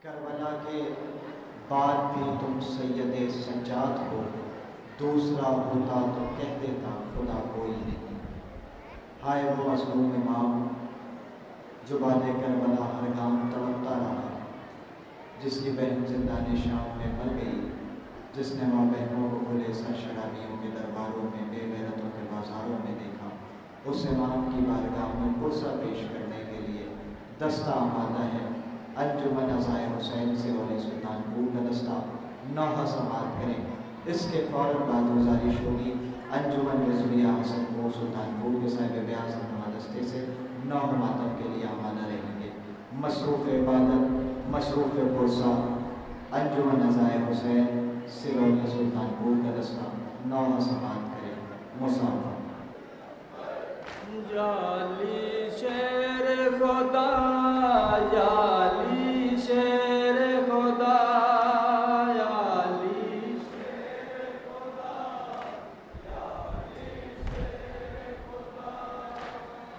کربلا کے بعد بھی تم سید سجاد ہو، دوسرا ہوتا تو کہہ دیتا خدا کوئی نہیں۔ ہائے وہ مظلوم امام جو بعد کربلا ہر گام تڑپتا رہا، جس کی بہن زندان شام میں مر گئی، جس نے ماں بہنوں کو کھلے سر شرابیوں کے درباروں میں، بے غیرتوں کے بازاروں میں دیکھا۔ اس امام کی بارگاہ میں پرسہ پیش کرنے کے لیے دستہ آمادہ ہے۔ انجمن عزائے حسین سے والے سلطان پور کا دستہ نوحہ سماعت کریں۔ اس کے فوراً بعد گزارش ہوگی انجمن رضویہ حسن پور سلطان پور کے صاحب بیاض رہنما دستے سے نوحہ ماتم کے لیے آمادہ رہیں گے۔ مصروف عبادت، مصروف پرسہ انجمن عزائے حسین سے والے سلطان پور کا دستہ نوحہ سماعت کریں۔ مسافر یالی شیر خدا، یالی شیر خدا، یالی شیر خدا،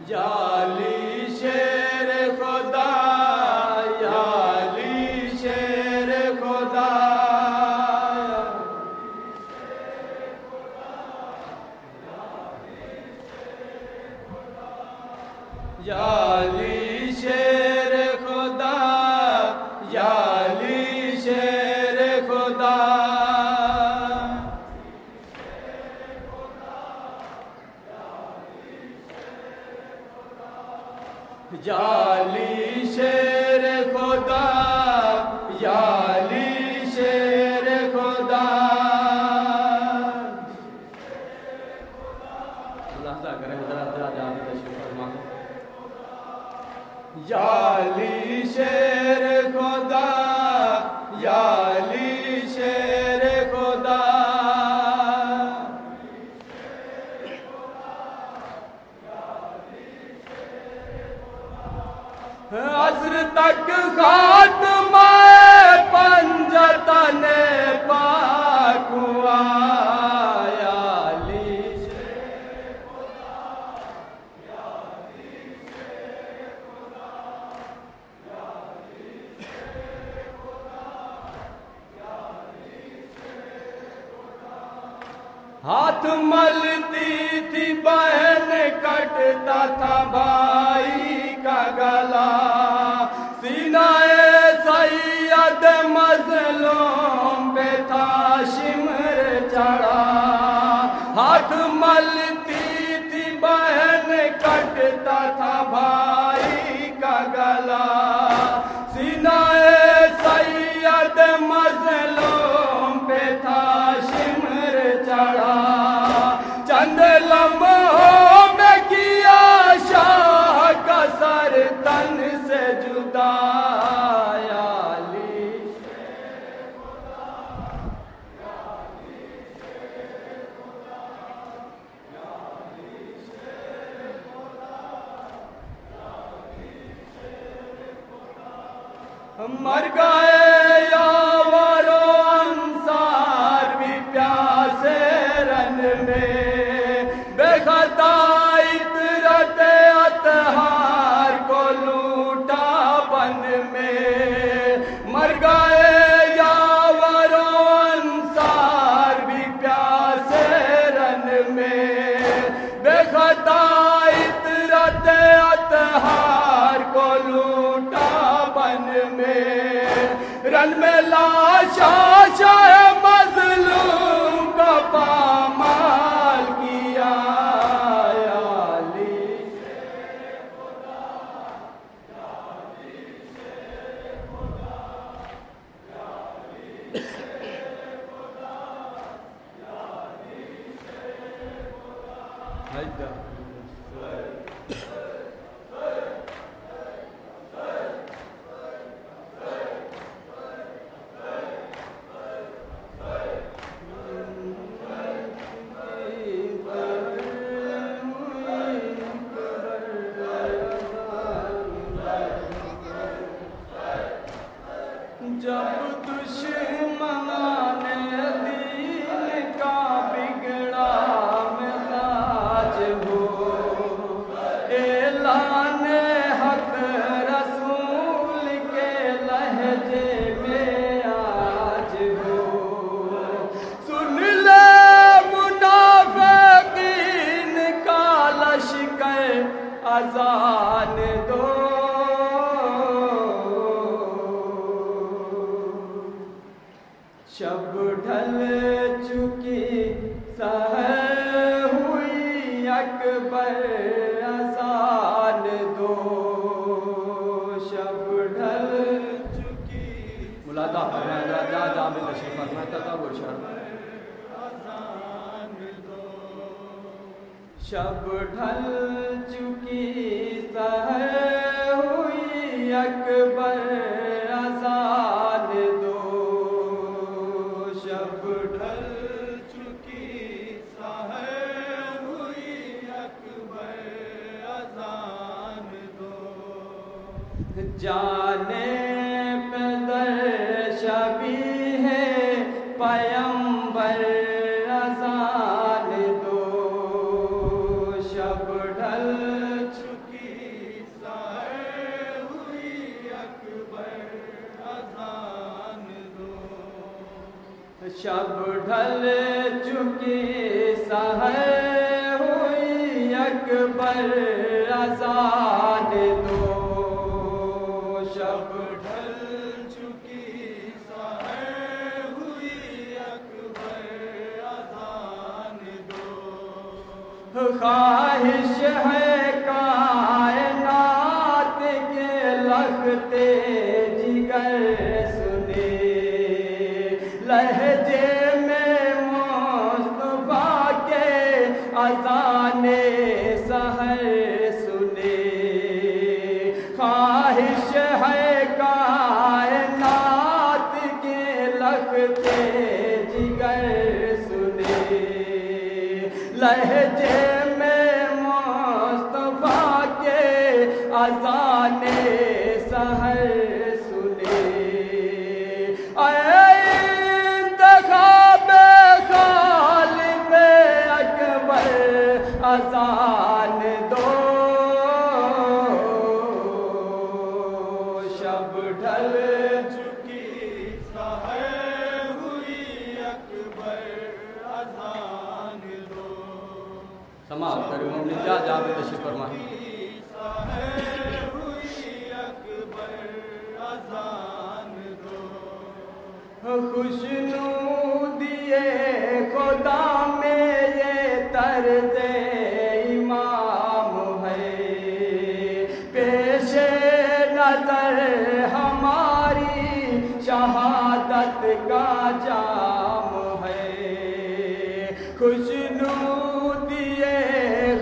یالی شیر خدا، یالی شیر خدا، یالی شیر خدا، یالی شیر خدا، یالی شیر خدا، یالی شیر خدا۔ اللہ تعالیٰ کرے حضرات جانے تشریف فرما۔ یالی شیر خدا، یالی شیر خدا، عصر تک خاتمہ پنجتن پاک ہوا۔ یالی شیر خدا، یالی شیر خدا، یالی شیر خدا، یالی شیر خدا۔ ہاتھ ملتی تھی بہن، کٹتا تھا بھائی کا گلا، سینہ سید مظلوم پہ تھا شمر چڑھا۔ ہاتھ ملتی تھی بہن، کٹتا تھا بھائی کا گلا، سینہ سید مظلوم پہ تھا شمر چڑھا۔ چند لمحوں میں کیا شاہ کا سر تن سے جدا۔ یالی شیر خدا، یالی شیر خدا، یالی شیر خدا، یالی شیر خدا۔ مر گئے یاور و انصار بھی پیاسے رن میں، بے خطا عطرت اطہار کو لوٹا بن میں۔ مر گئے یاور و انصار بھی پیاسے رن میں، بے خطا عطرت اطہار کو لوٹا بن میں۔ رن میں لاشا شاہ مظلوم کا پامال کیا۔ یالی شیر خدا، یالی شیر خدا، یالی شیر خدا، یالی شیر خدا۔ جب دشمنان دین کا بگڑا مزاج ہو، اعلان حق رسول کے لہجے شب ڈھل چکی سحر ہوئی اکبر اذان دو شب ڈھل چکی ملاحظہ فرمائے جا جا میں تشریف فرمائے تدبر شرم شب ڈھل چکی سحر ہوئی اکبر اذان دو شب ڈھل چکی سحر ہوئی اکبر اذان دو جانے پدر شبیہ پیمبر اذان دو شب ڈھل چکی سحر ہوئی اکبر اذان دو شب ڈھل چکی سحر ہوئی اکبر اذان دو شب ڈھل چکی سحر ہوئی اکبر اذان دو خواہش ہے کائنات کے لختے جگر سنے لہجے میں مصطفیٰ کے اذان سحر سنے خواہش ہے کائنات کے لختے جگر سنے لہجے میں مصطفیٰ کے اذان سحر سنے انتخاب خالق اکبر اذان دو شب ڈھل چکی سحر ہوئی اکبر اذان دو سماعت کریں ہم نے جا جا میں تشریف فرمائیں سحر ہوئی اکبر اذان دو خوشنودی خدا میں یہ طرز امام ہے پیش نظر ہماری شہادت کا جام ہے خوشنودی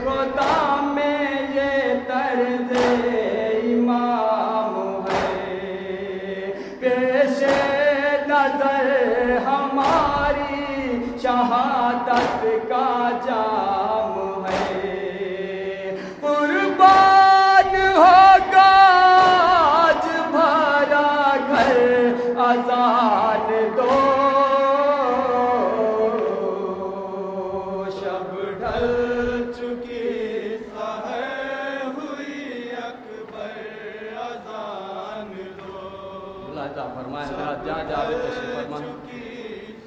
خدا میں یہ طرز امام ہے پیش نظر ہماری شہادت کا جام ہے قربان ہوگا آج بھرا گھر اذان دو شب ڈھل چکی سحر ہوئی اکبر اذان دو ملاحظہ فرمائے جا جا میں تشریف فرمائے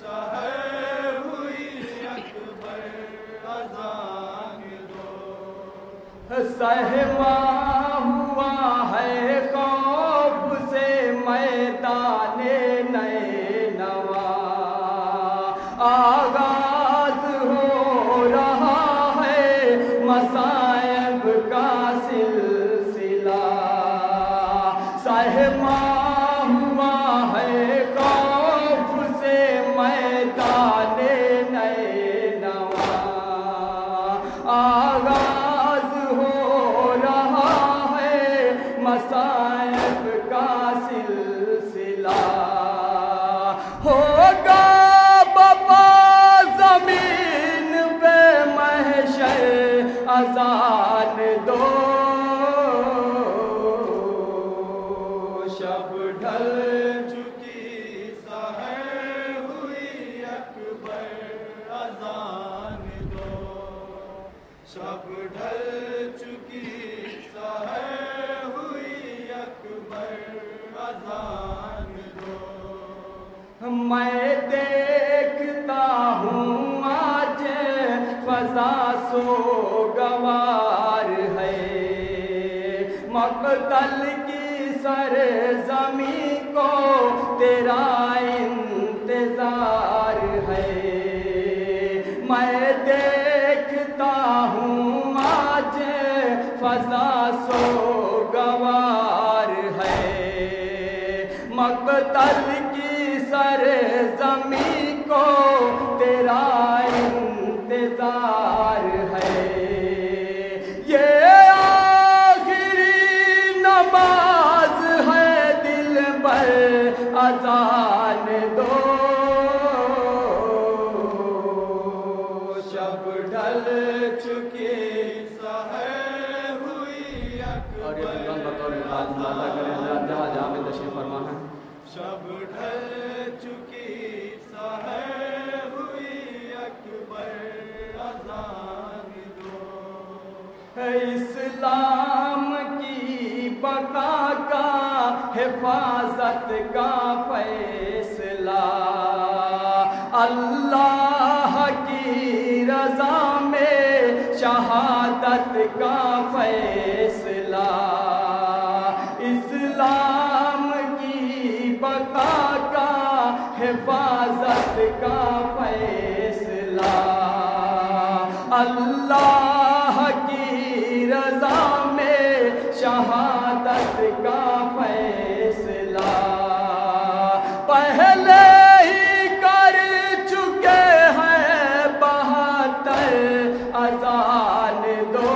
سحر ہوئی اکبر اذان دو سہما ہوا ہے خوف سے میدان نینوا آغاز ہو رہا ہے مصائب کا سلسلہ سہما ہوا ہے خوف سے میدان نینوا آغاز ہو رہا ہے مصائب کا سلسلہ ہوگا بپا زمین پہ محشر اذان دو شب ڈھل چکی سحر ہوئی اکبر اذان دو شب ڈھل چکی سحر ہوئی اکبر اذان دو میں دیکھتا ہوں آج فضا سوگوار ہے مقتل کی سرزمین کو تیرا انتظار مقتل کی سرزمین کو تیرا انتظار ہے، یہ آخری نماز ہے دل پر اذان دو، شب ڈھل چکی سحر ہوئی اکبر، جہاں میں تشریف فرما ہے، شب ڈھل چکی سحر ہوئی اکبر اذان دو، اسلام کی بقا کا حفاظت کا فیصلہ، اللہ کی رضا میں شہادت کا فیصلہ، اسلام کی بقا کا حفاظت کا فیصلہ، اللہ کی رضا میں شہادت کا فیصلہ، پہلے ہی کر چکے ہیں 72 اذان دو،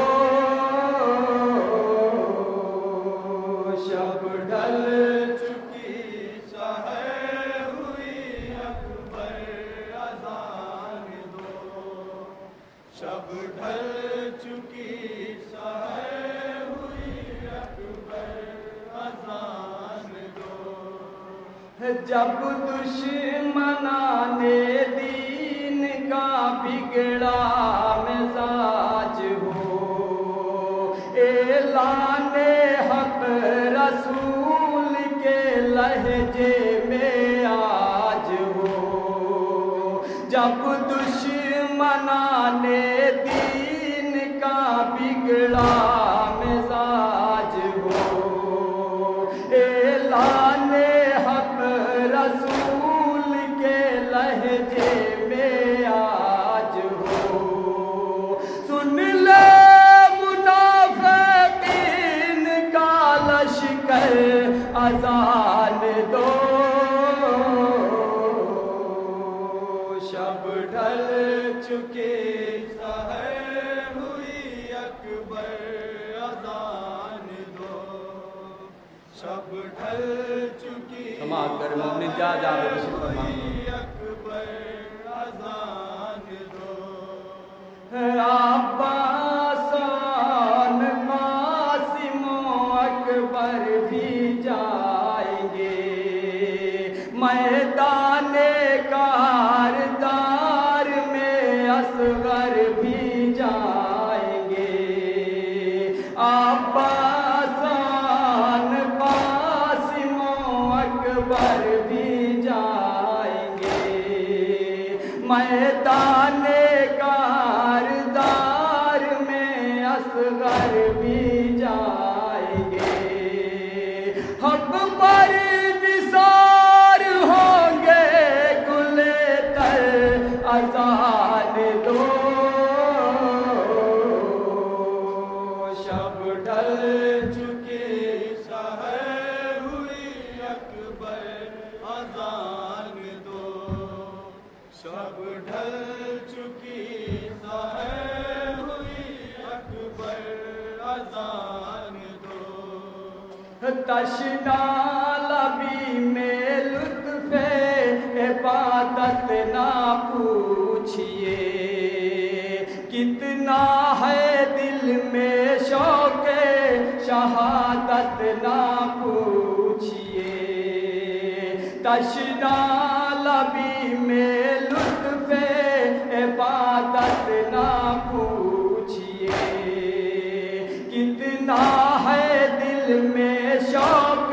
شب ڈھل چکی سحر ہوئی اکبر اذان دو، شب ڈھل چکی سحر ہوئی اکبر اذان دو، جب دشمنان دین کا بگڑا مزاج ہو، اعلان حق رسول کے لہجے میں آج ہو، جب دشمنان دین کا بگڑا مزاج ہو، اعلان حق رسول کے لہجے میں آج ہو، سن لے منافقین کا لشکر اذان دو، شب ڈھل چکے سحر ہوئی اکبر اذان دو، شب ڈھل چکی سماعت کر مومن جا اکبر اذان دو، عباس آن قاسم و اکبر بھی جائیں گے، میدان کاردار میں اصغر بھی جائیں گے، عباس آن قاسم و اکبر بھی جائیں گے، میدان کاردار میں اصغر بھی جائیں گے، حق پر نثار ہوں گے گلے تر اذان دو، شب ڈھل چکی سحر ہوئی اکبر اذان دو، شب ڈھل چکی سحر ہوئی اکبر اذان دو، تشنا لبی میں لطف عبادت نہ پوچھئے، کتنا ہے دل میں شوق شہادت نہ پوچھئے، تشنا لبی میں لطف عبادت نہ پوچھئے، کتنا ہے دل میں شوق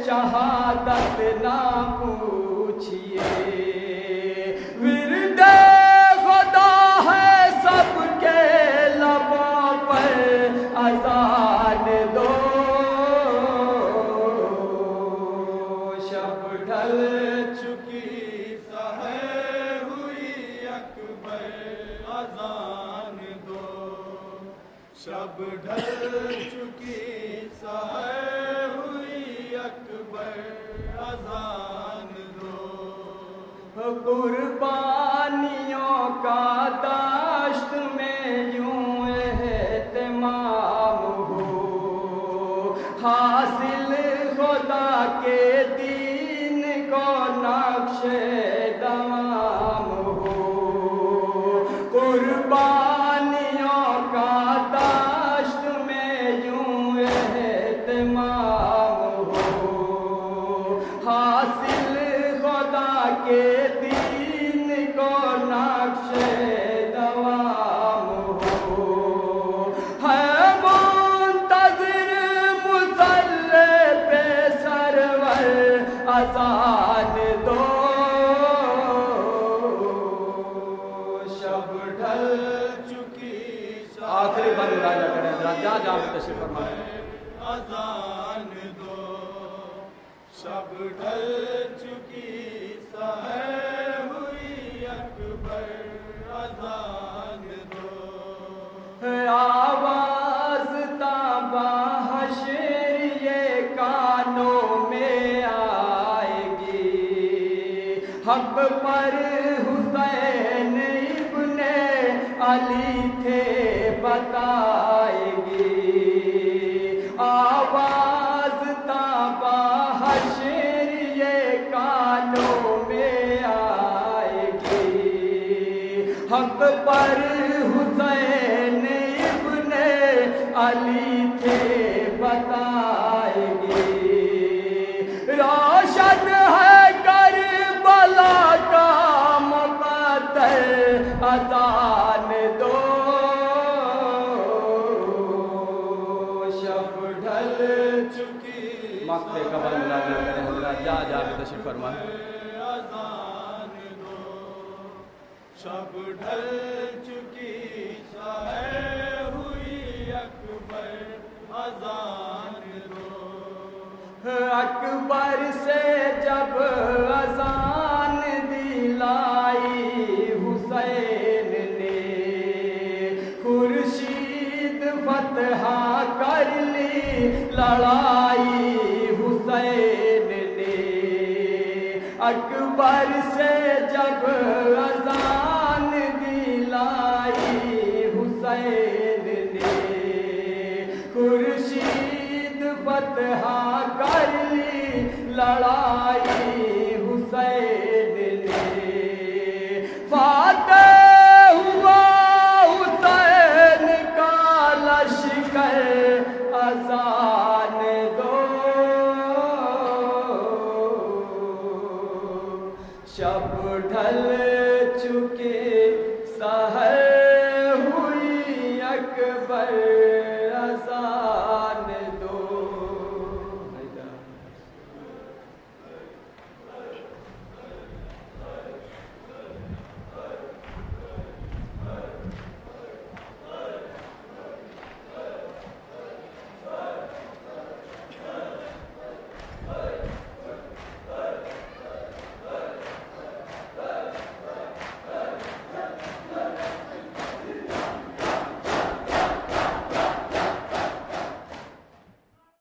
شہادت نہ پوچھئے، ورد خدا ہے سب کے لبوں پر اذان دو، شب ڈھل چکی سحر ہوئی اکبر اذان دو، شب ڈھل چکی سحر ہوئی اکبر قربانیوں کا داشت میں یوں اہتمام ہو، حاصل خدا کے دین کو نقش دوام ہو، قربانیوں کا داشت میں یوں اہتمام ہو، حاصل خدا کے دین کو نقش دوام ہو، ہے منتظر مصلی پہ سرور اذان دو، شب ڈھل چکی آخری بار راجہ کریں حضرات جہاں جہاں میں تشریف فرمائیں، اذان دو، شب ڈھل چکی سحر ہوئی اکبر، اذان دو، آواز تابا حشر یہ کانوں میں آئے گی، حق پر حسین ابن علی تھے بتائے گی، آواز تابا حشر یہ کانوں میں آئے گی، حق پر حسین ابن علی تھے بتائے گی، روشن ہے کربلا کا مقدر، اذان دو، شب ڈھل چکی مقتے قبر ملازمہ کریں حضرات جا جا کے تشریف فرمائیں، اذان دو، شب ڈھل چکی سحر ہوئی اکبر، اذان دو، اکبر سے جب اذان دلائی حسین نے، خورشید فتح کر لی لڑائی حسین نے، اکبر سے جب اذان دلائی حسین نے، خورشید فتح کر لی لڑائی حسین نے، فاتح ہوا حسین کا لشکر، اذان دو، شب ڈھل چکی